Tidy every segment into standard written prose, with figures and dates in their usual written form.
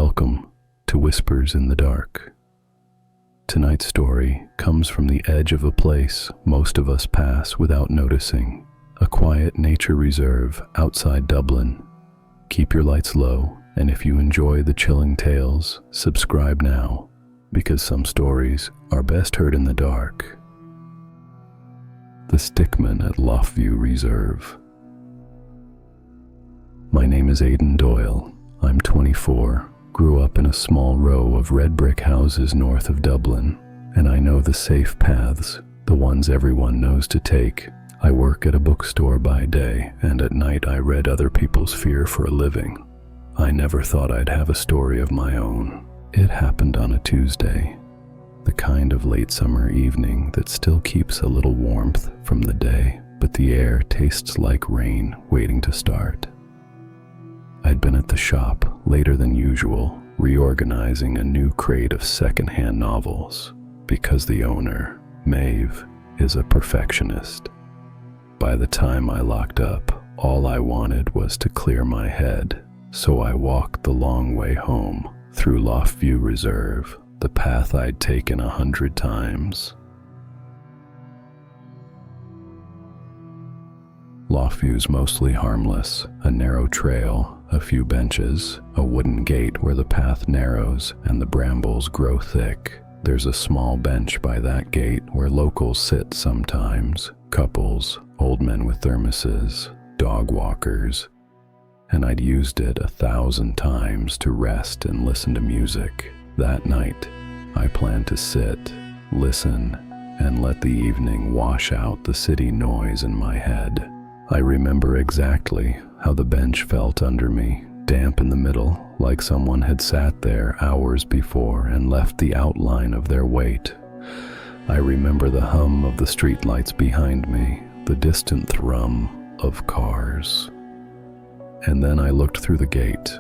welcome to Whispers in the Dark. Tonight's story comes from the edge of a place most of us pass without noticing, a quiet nature reserve outside Dublin. Keep your lights low, and if you enjoy the chilling tales, subscribe now, because some stories are best heard in the dark. The Stickman at Loughview Reserve. My name is Aidan Doyle. I'm 24, grew up in a small row of red brick houses north of Dublin, and I know the safe paths, the ones everyone knows to take. I work at a bookstore by day, and at night I read other people's fear for a living. I never thought I'd have a story of my own. It happened on a Tuesday, the kind of late summer evening that still keeps a little warmth from the day, but the air tastes like rain waiting to start. I'd been at the shop later than usual, reorganizing a new crate of secondhand novels, because the owner, Maeve, is a perfectionist. By the time I locked up, all I wanted was to clear my head, so I walked the long way home through Loughview Reserve, the path I'd taken 100 times. Loughview's mostly harmless, a narrow trail, a few benches, a wooden gate where the path narrows and the brambles grow thick. There's a small bench by that gate where locals sit sometimes, couples, old men with thermoses, dog walkers, and I'd used it 1,000 times to rest and listen to music. That night, I planned to sit, listen, and let the evening wash out the city noise in my head. I remember exactly how the bench felt under me, damp in the middle, like someone had sat there hours before and left the outline of their weight. I remember the hum of the streetlights behind me, the distant thrum of cars. And then I looked through the gate.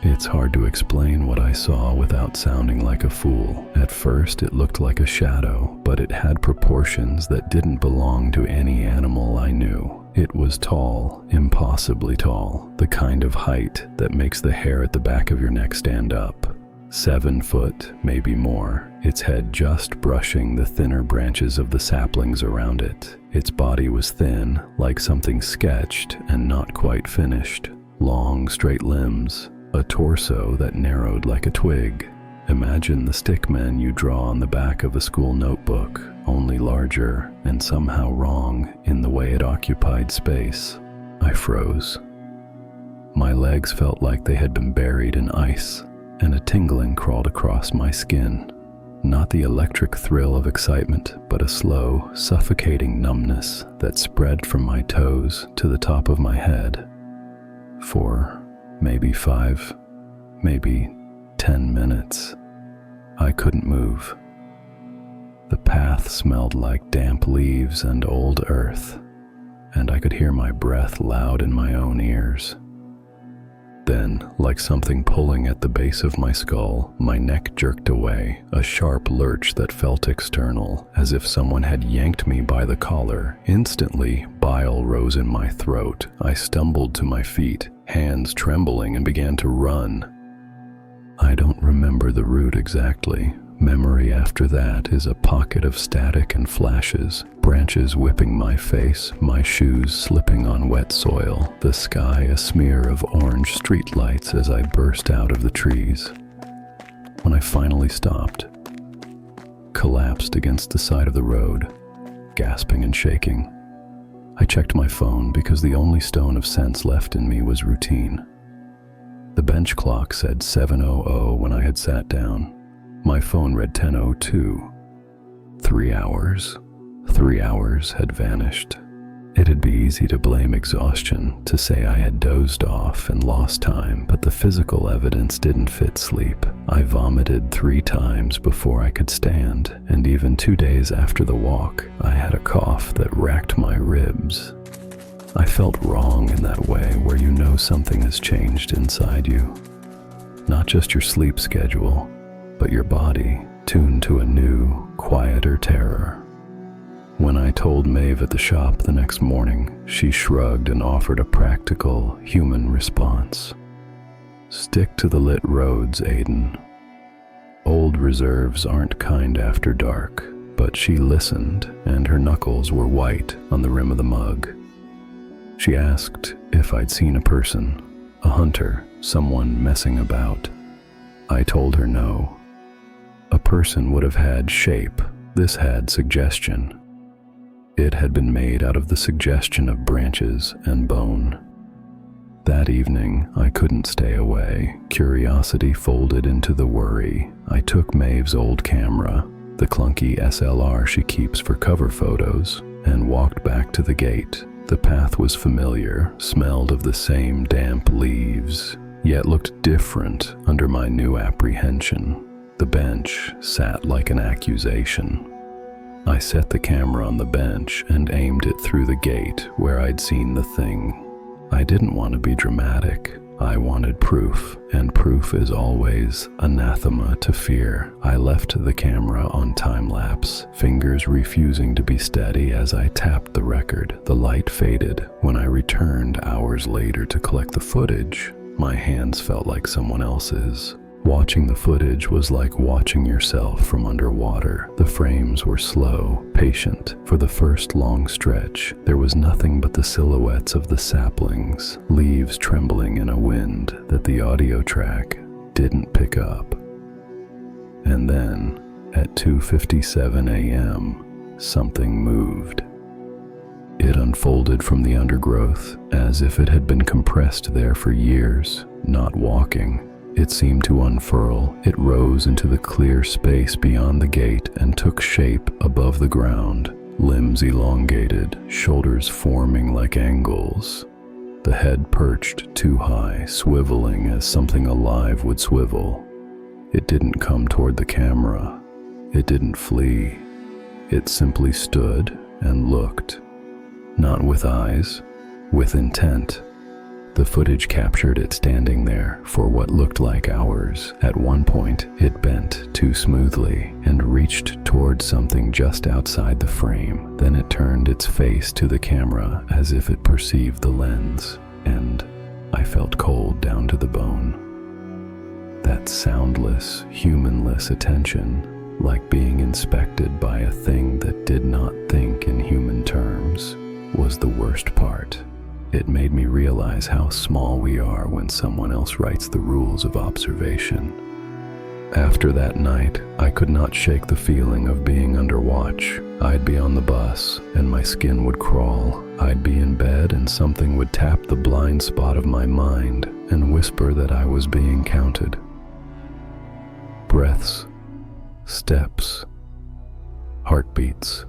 It's hard to explain what I saw without sounding like a fool. At first it looked like a shadow, but it had proportions that didn't belong to any animal I knew. It was tall, impossibly tall, the kind of height that makes the hair at the back of your neck stand up. 7 foot, maybe more, its head just brushing the thinner branches of the saplings around it. Its body was thin, like something sketched and not quite finished. Long, straight limbs, a torso that narrowed like a twig. Imagine the stickman you draw on the back of a school notebook, only larger and somehow wrong in the way it occupied space. I froze. My legs felt like they had been buried in ice, and a tingling crawled across my skin. Not the electric thrill of excitement, but a slow, suffocating numbness that spread from my toes to the top of my head. For maybe 5, maybe 10 minutes, I couldn't move. The path smelled like damp leaves and old earth, and I could hear my breath loud in my own ears. Then, like something pulling at the base of my skull, my neck jerked away, a sharp lurch that felt external, as if someone had yanked me by the collar. Instantly, bile rose in my throat. I stumbled to my feet, hands trembling, and began to run. I don't remember the route exactly. Memory after that is a pocket of static and flashes, branches whipping my face, my shoes slipping on wet soil, the sky a smear of orange streetlights as I burst out of the trees. When I finally stopped, collapsed against the side of the road, gasping and shaking, I checked my phone because the only stone of sense left in me was routine. The bench clock said 7:00 when I had sat down. My phone read 10:02. 3 hours. 3 hours had vanished. It'd be easy to blame exhaustion, to say I had dozed off and lost time, but the physical evidence didn't fit sleep. I vomited 3 times before I could stand, and even 2 days after the walk, I had a cough that racked my ribs. I felt wrong in that way where you know something has changed inside you. Not just your sleep schedule, but your body tuned to a new, quieter terror. When I told Maeve at the shop the next morning, she shrugged and offered a practical, human response. "Stick to the lit roads, Aiden. Old reserves aren't kind after dark." But she listened, and her knuckles were white on the rim of the mug. She asked if I'd seen a person, a hunter, someone messing about. I told her no. A person would have had shape. This had suggestion. It had been made out of the suggestion of branches and bone. That evening, I couldn't stay away. Curiosity folded into the worry. I took Maeve's old camera, the clunky SLR she keeps for cover photos, and walked back to the gate. The path was familiar, smelled of the same damp leaves, yet looked different under my new apprehension. The bench sat like an accusation. I set the camera on the bench and aimed it through the gate where I'd seen the thing. I didn't want to be dramatic. I wanted proof, and proof is always anathema to fear. I left the camera on time-lapse, fingers refusing to be steady as I tapped the record. The light faded. When I returned hours later to collect the footage, my hands felt like someone else's. Watching the footage was like watching yourself from underwater. The frames were slow, patient. For the first long stretch, there was nothing but the silhouettes of the saplings, leaves trembling in a wind that the audio track didn't pick up. And then, at 2:57 a.m., something moved. It unfolded from the undergrowth as if it had been compressed there for years, not walking. It seemed to unfurl. It rose into the clear space beyond the gate and took shape above the ground, limbs elongated, shoulders forming like angles. The head perched too high, swiveling as something alive would swivel. It didn't come toward the camera. It didn't flee. It simply stood and looked. Not with eyes, with intent. The footage captured it standing there for what looked like hours. At one point, it bent too smoothly and reached toward something just outside the frame. Then it turned its face to the camera as if it perceived the lens, and I felt cold down to the bone. That soundless, humanless attention, like being inspected by a thing that did not think in human terms, was the worst part. It made me realize how small we are when someone else writes the rules of observation. After that night, I could not shake the feeling of being under watch. I'd be on the bus, and my skin would crawl. I'd be in bed, and something would tap the blind spot of my mind and whisper that I was being counted. Breaths, steps, heartbeats.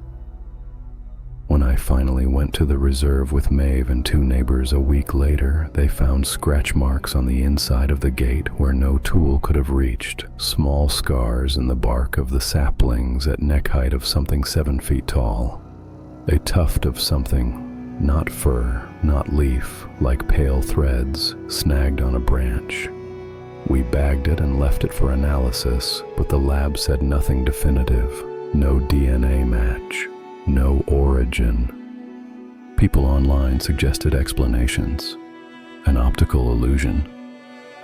When I finally went to the reserve with Maeve and two neighbors a week later, they found scratch marks on the inside of the gate where no tool could have reached, small scars in the bark of the saplings at neck height of something 7 feet tall. A tuft of something, not fur, not leaf, like pale threads, snagged on a branch. We bagged it and left it for analysis, but the lab said nothing definitive, no DNA match. No origin. People online suggested explanations. An optical illusion.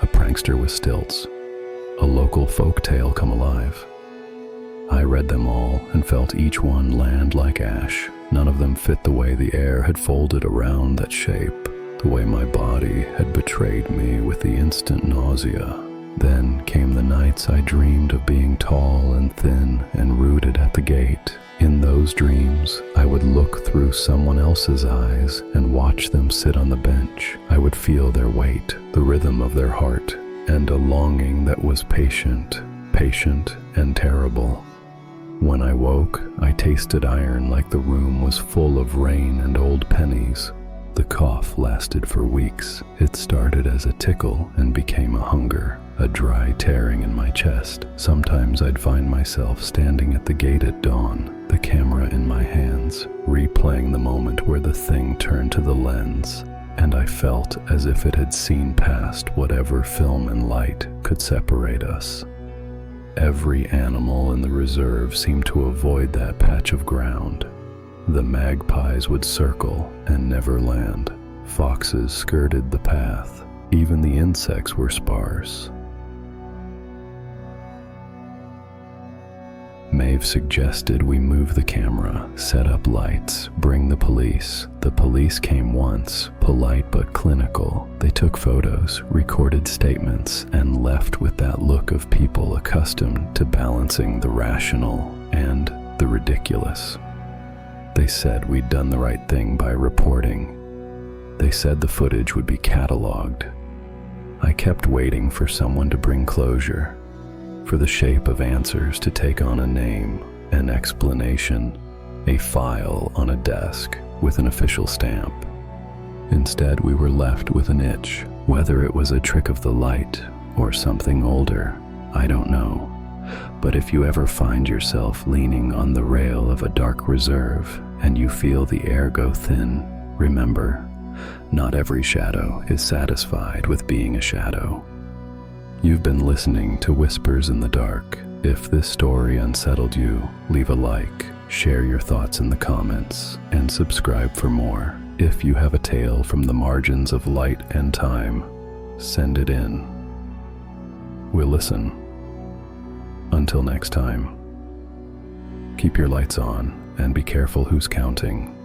A prankster with stilts. A local folk tale come alive. I read them all and felt each one land like ash. None of them fit the way the air had folded around that shape, the way my body had betrayed me with the instant nausea. Then came the nights I dreamed of being tall and thin and rooted at the gate. In those dreams, I would look through someone else's eyes and watch them sit on the bench. I would feel their weight, the rhythm of their heart, and a longing that was patient and terrible. When I woke, I tasted iron like the room was full of rain and old pennies. The cough lasted for weeks. It started as a tickle and became a hunger, a dry tearing in my chest. Sometimes I'd find myself standing at the gate at dawn, the camera in my hands, replaying the moment where the thing turned to the lens, and I felt as if it had seen past whatever film and light could separate us. Every animal in the reserve seemed to avoid that patch of ground. The magpies would circle and never land. Foxes skirted the path. Even the insects were sparse. Maeve suggested we move the camera, set up lights, bring the police. The police came once, polite but clinical. They took photos, recorded statements, and left with that look of people accustomed to balancing the rational and the ridiculous. They said we'd done the right thing by reporting. They said the footage would be cataloged. I kept waiting for someone to bring closure, for the shape of answers to take on a name, an explanation, a file on a desk with an official stamp. Instead, we were left with an itch. Whether it was a trick of the light or something older, I don't know. But if you ever find yourself leaning on the rail of a dark reserve and you feel the air go thin, remember, not every shadow is satisfied with being a shadow. You've been listening to Whispers in the Dark. If this story unsettled you, leave a like, share your thoughts in the comments, and subscribe for more. If you have a tale from the margins of light and time, send it in. We'll listen. Until next time, keep your lights on and be careful who's counting.